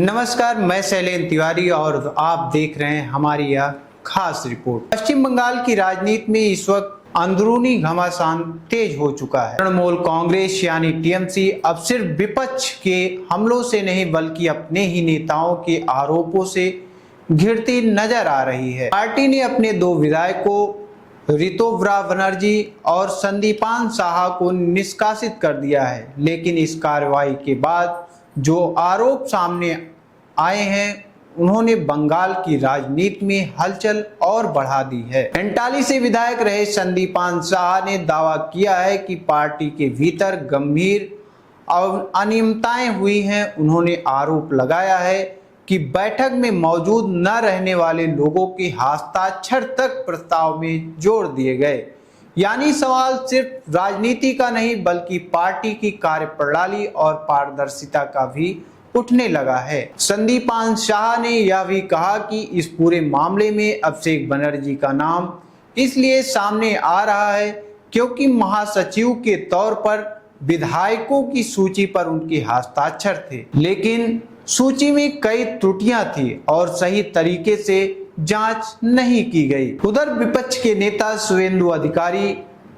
नमस्कार, मैं शैलेंद्र तिवारी और आप देख रहे हैं हमारी यह खास रिपोर्ट। पश्चिम बंगाल की राजनीति में इस वक्त अंदरूनी घमासान तेज हो चुका है। तृणमूल कांग्रेस यानी टीएमसी अब सिर्फ विपक्ष के हमलों से नहीं बल्कि अपने ही नेताओं के आरोपों से घिरती नजर आ रही है। पार्टी ने अपने दो विधायकों ऋतुव्रा बनर्जी और संदीपान साहा को निष्कासित कर दिया है, लेकिन इस कार्रवाई के बाद जो आरोप सामने आए हैं उन्होंने बंगाल की राजनीति में हलचल और बढ़ा दी है। एंटाली से विधायक रहे संदीपान साहा ने दावा किया है कि पार्टी के भीतर गंभीर अनियमितताएं हुई हैं। उन्होंने आरोप लगाया है कि बैठक में मौजूद न रहने वाले लोगों के हस्ताक्षर तक प्रस्ताव में जोड़ दिए गए। यानी सवाल सिर्फ राजनीति का नहीं बल्कि पार्टी की कार्यप्रणाली और पारदर्शिता का भी उठने लगा है। संदीपान साहा ने यह भी कहा कि इस पूरे मामले में अभिषेक बनर्जी का नाम इसलिए सामने आ रहा है क्योंकि महासचिव के तौर पर विधायकों की सूची पर उनके हस्ताक्षर थे, लेकिन सूची में कई त्रुटियां थी और सही तरीके से जांच नहीं की गई। उधर विपक्ष के नेता शुवेंदु अधिकारी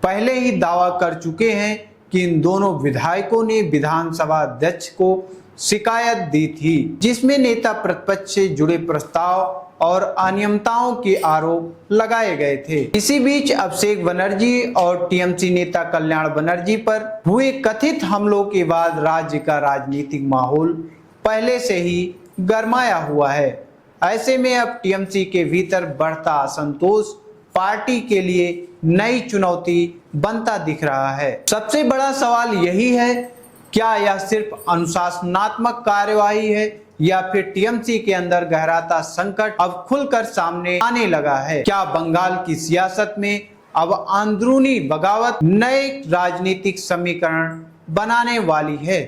पहले ही दावा कर चुके हैं कि इन दोनों विधायकों ने विधानसभा अध्यक्ष को शिकायत दी थी, जिसमें नेता प्रतिपक्ष से जुड़े प्रस्ताव और अनियमितताओं के आरोप लगाए गए थे। इसी बीच अभिषेक बनर्जी और टीएमसी नेता कल्याण बनर्जी पर हुए कथित हमलों के बाद राज्य का राजनीतिक माहौल पहले से ही गरमाया हुआ है। ऐसे में अब टीएमसी के भीतर बढ़ता असंतोष पार्टी के लिए नई चुनौती बनता दिख रहा है। सबसे बड़ा सवाल यही है, क्या यह सिर्फ अनुशासनात्मक कार्यवाही है या फिर टीएमसी के अंदर गहराता संकट अब खुलकर सामने आने लगा है? क्या बंगाल की सियासत में अब अंदरूनी बगावत नए राजनीतिक समीकरण बनाने वाली है?